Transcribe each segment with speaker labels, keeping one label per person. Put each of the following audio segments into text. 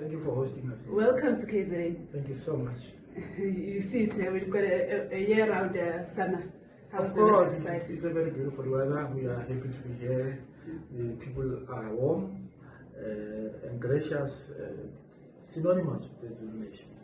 Speaker 1: Thank you for hosting us.
Speaker 2: Welcome to KZN.
Speaker 1: Thank you so much.
Speaker 2: You see, we've got a year-round summer.
Speaker 1: Of course, it's a very beautiful weather. We are happy to be here. The people are warm and gracious, synonymous with the nation.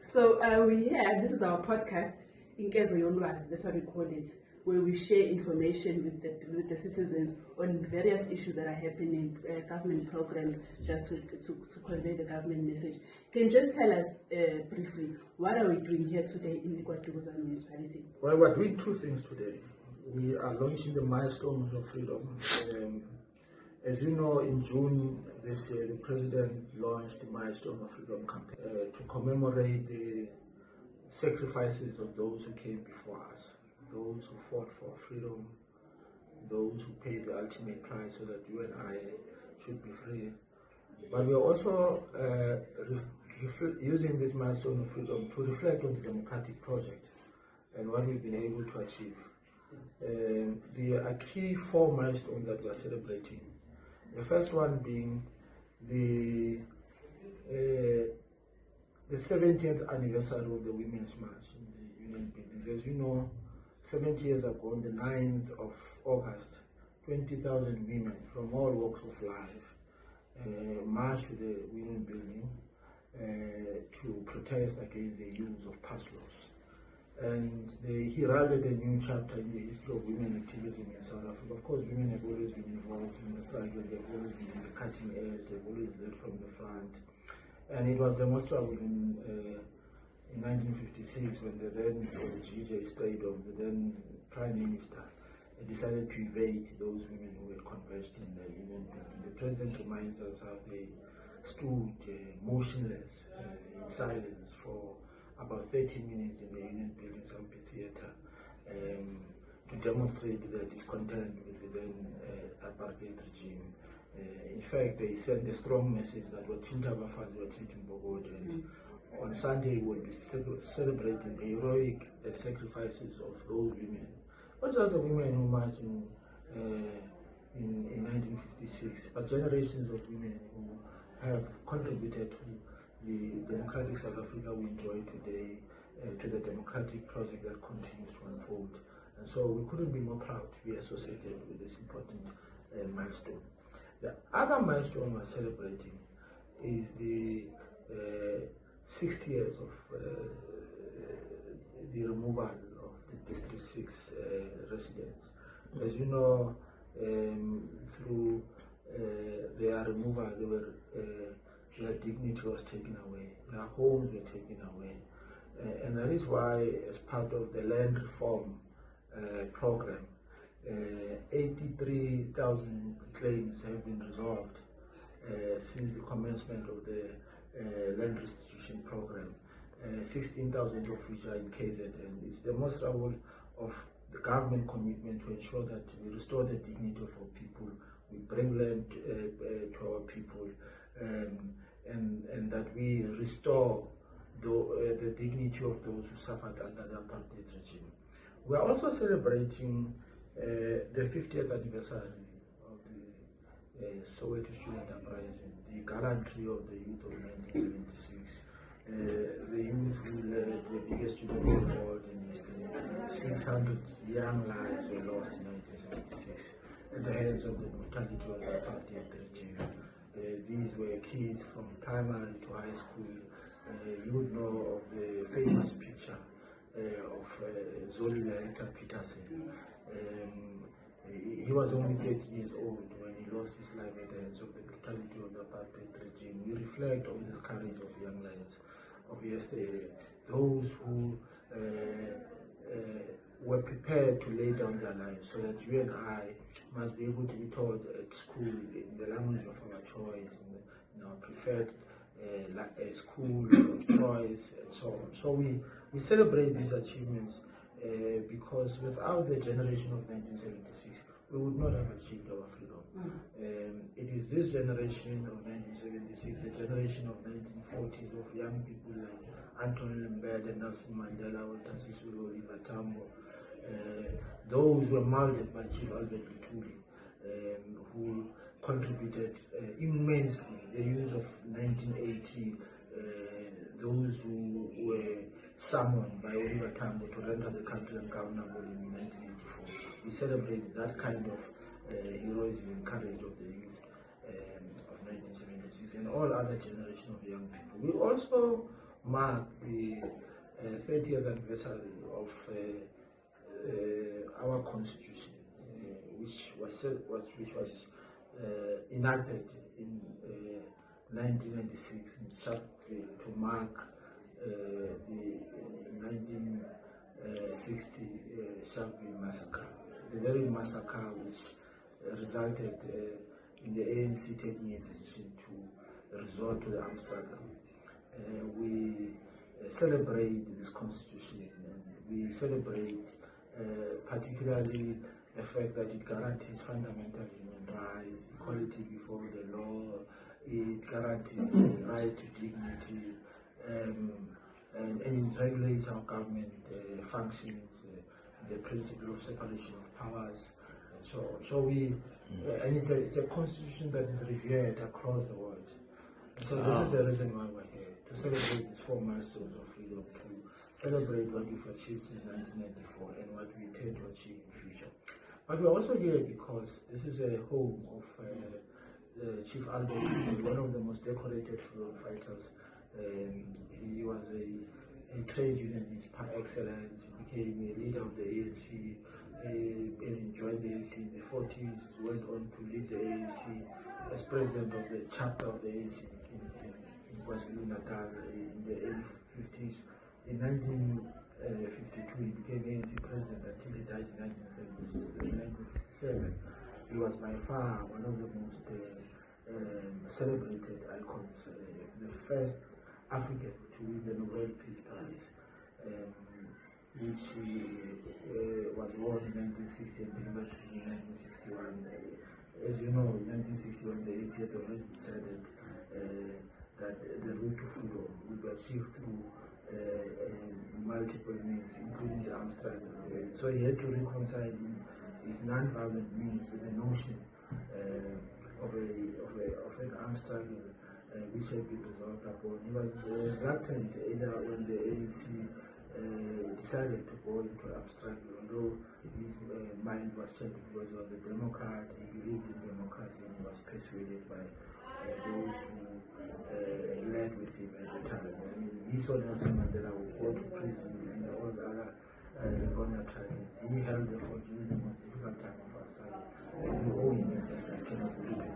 Speaker 2: So this is our podcast, Inkezo Yolwazi, that's what we call it, where we share information with the citizens on various issues that are happening, government programs, just to convey the government message. Can you just tell us briefly, what are we doing here today in KwaDukuza municipality?
Speaker 1: Well, we're doing two things today. We are launching the Milestones of Freedom. As you know, in June this year, the President launched the Milestone of Freedom campaign to commemorate the sacrifices of those who came before us, those who fought for freedom, those who paid the ultimate price so that you and I should be free. But we are also using this Milestone of Freedom to reflect on the democratic project and what we've been able to achieve. There are key 4 milestones that we are celebrating. The first one being the 70th anniversary of the Women's March in the Union Buildings. As you know, 70 years ago, on the 9th of August, 20,000 women from all walks of life marched to the Union Building to protest against the use of pass laws. And they heralded a new chapter in the history of women activism in South Africa. Of course, women have always been involved in the struggle, they've always been in the cutting edge, they've always led from the front. And it was demonstrable in 1956 when the then G.J. Stradom, the then Prime Minister, decided to evade those women who had converged in the Union Building. The President reminds us how they stood motionless in silence for about 30 minutes in the Union Buildings amphitheater to demonstrate their discontent with the then apartheid regime. In fact, they sent a strong message that Wathinta Bafazi, Wathinta Mbogode, and on Sunday we'll be celebrating the heroic sacrifices of those women. Not just the women who marched in 1956, but generations of women who have contributed to the democratic South Africa we enjoy today, to the democratic project that continues to unfold. And so we couldn't be more proud to be associated with this important milestone. The other milestone we're celebrating is the 60 years of the removal of the District 6 residents. As you know, through their removal, their dignity was taken away, their homes were taken away. And that is why, as part of the land reform program, 83,000 claims have been resolved since the commencement of the land restitution program, 16,000 of which are in KZN. It's demonstrable of the government commitment to ensure that we restore the dignity of our people, we bring land to our people, and that we restore the dignity of those who suffered under the apartheid regime. We are also celebrating the 50th anniversary of the Soweto student uprising, the gallantry of the youth of 1976, the youth who led the biggest student revolt in history. 600 young lives were lost in 1976 at the hands of the brutality of the apartheid regime. These were kids from primary to high school. You would know of the famous picture of Zoli Director Peterson. He was only 30 years old when he lost his life at the hands of the brutality of the apartheid regime. We reflect on this courage of young lions of yesterday, those who were prepared to lay down their lives so that you and I must be able to be taught at school in the language of our choice, in our preferred school of choice, and so on. So we celebrate these achievements because without the generation of 1976, we would not have achieved our freedom. It is this generation of 1976, the generation of 1940s of young people like Anthony Mbede, Nelson Mandela, Walter Sisulu, Oliver Tambo. Those were molded by Chief Albert Luthuli, who contributed immensely. The youth of 1980, those who were summoned by Oliver Tambo to render the country ungovernable in 1984. We celebrate that kind of heroism and courage of the youth of 1976 and all other generation of young people. We also mark the 30th anniversary of our constitution, which was enacted in 1996 in Sharpeville to mark the 1960 Sharpeville massacre, the very massacre which resulted in the ANC taking a decision to resort to the armed struggle. We celebrate this constitution, and we celebrate particularly the fact that it guarantees fundamental human rights, equality before the law, it guarantees the right to dignity, and it regulates how government functions, the principle of separation of powers. So we, and it's a constitution that is revered across the world. And so this is the reason why we're here, to celebrate these 4 milestones of freedom, to celebrate what we've achieved since 1994 and what we intend to achieve in the future. But we're also here because this is a home of Chief Albert, one of the most decorated freedom fighters. He was a trade unionist par excellence. He became a leader of the ANC. He joined the ANC in the 40s, went on to lead the ANC as president of the chapter of the ANC in KwaZulu-Natal in the early 50s. In 1952, he became ANC president until he died in 1967. He was by far one of the most celebrated icons, the first African to win the Nobel Peace Prize, which was won in 1960 and delivered in 1961. As you know, in 1961, the ANC had already decided that the route to freedom would be achieved through multiple means, including the armed struggle. So he had to reconcile his non-violent means with the notion of an armed struggle which had been resolved upon. He was reluctant either when the ANC decided to go into armed struggle, although his mind was changed because he was a Democrat, he believed in democracy, and he was persuaded by those who led with him at the time. I mean, he saw Nelson Mandela would go to prison and all the other Livonia tribes. He held the fort during the most difficult time of our struggle, and we owe him that cannot be repeated.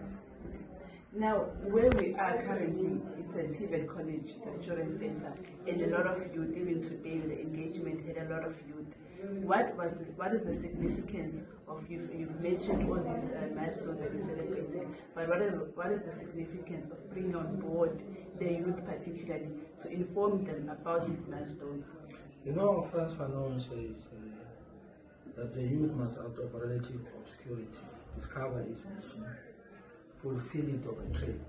Speaker 2: Now, where we are currently, it's a TVET college, it's a student center, and a lot of youth, even today, the engagement had a lot of youth. What is the significance of, you've mentioned all these milestones that we celebrated, but what is the significance of bringing on board the youth particularly to inform them about these milestones?
Speaker 1: You know, Frantz Fanon says that the youth must, out of relative obscurity, discover its mission, fulfill it of a trade.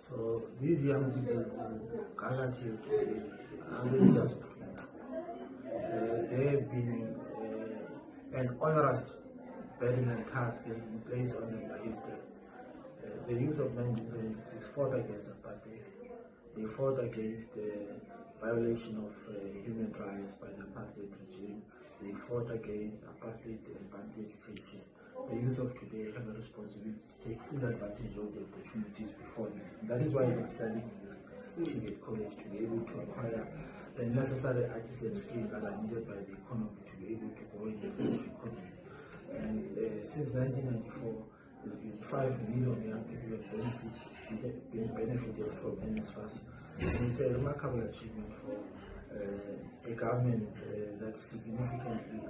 Speaker 1: So these young people who gathered here today are the leaders of tomorrow. They have been an onerous burden and task has been placed on them by history. The youth of 1976 fought against apartheid. They fought against the violation of human rights by the apartheid regime. They fought against apartheid and bondage regime. The youth of today have a responsibility to take full advantage of the opportunities before them. And that is why they are studying in this TVET college, to be able to acquire the necessary artisan skills that are needed by the economy to be able to grow in the future economy. And since 1994, there's been 5 million young people who have been benefited from NSFAS. And it's a remarkable achievement for a government that significantly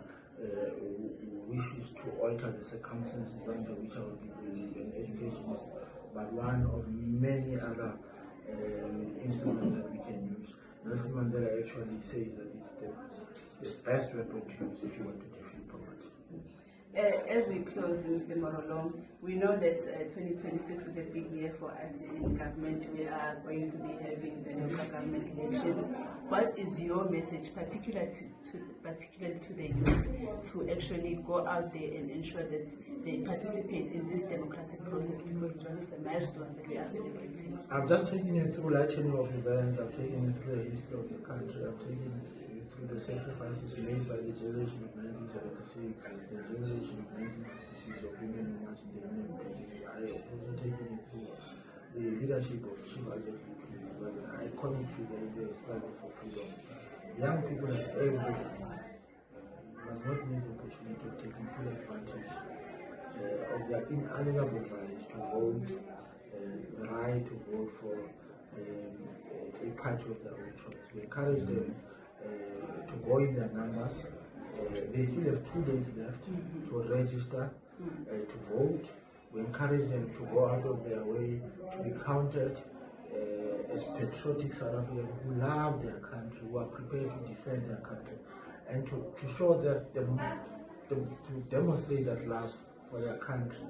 Speaker 1: wishes to alter the circumstances under which our people live, and education is but one of many other instruments that we can use. Nelson Mandela actually says that it's the best weapon to use if you want to defeat poverty.
Speaker 2: As we close, Mr. Morolong, we know that 2026 is a big year for us in government. We are going to be having the local government elections. What is your message, particularly to the youth, to actually go out there and ensure that they participate in this democratic process, because it's one of the milestones that we are celebrating?
Speaker 1: I've just taken you through a chain of events. I've taken you through the history of the country. I've taken you through the sacrifices made by the generation of 1976 and the generation of 1956 of women who marched in the Union Building. I have also taken you through the leadership of Chief Isaac Lutu, who was an iconic figure in the struggle for freedom. Young people have everything. Must not miss the opportunity of taking full advantage of their inalienable right to vote, the right to vote for a party of their own choice. We encourage them to go in their numbers. They still have 2 days left to register, to vote. We encourage them to go out of their way to be counted as patriotic South Africans who love their country, who are prepared to defend their country, and to show that to demonstrate that love for their country.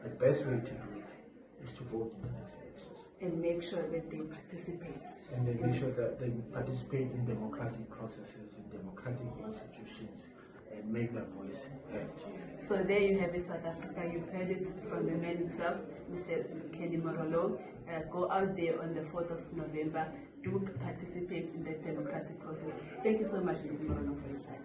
Speaker 1: The best way to do it is to vote in the next elections.
Speaker 2: And make sure that they participate.
Speaker 1: And they make sure that they participate in democratic processes, in democratic institutions, and make their voice heard.
Speaker 2: So there you have it, South Africa. You've heard it from the man himself, Mr. Kenny Morolong. Go out there on the 4th of November. Do participate in that democratic process. Thank you so much, Mr. Morolong, for your time.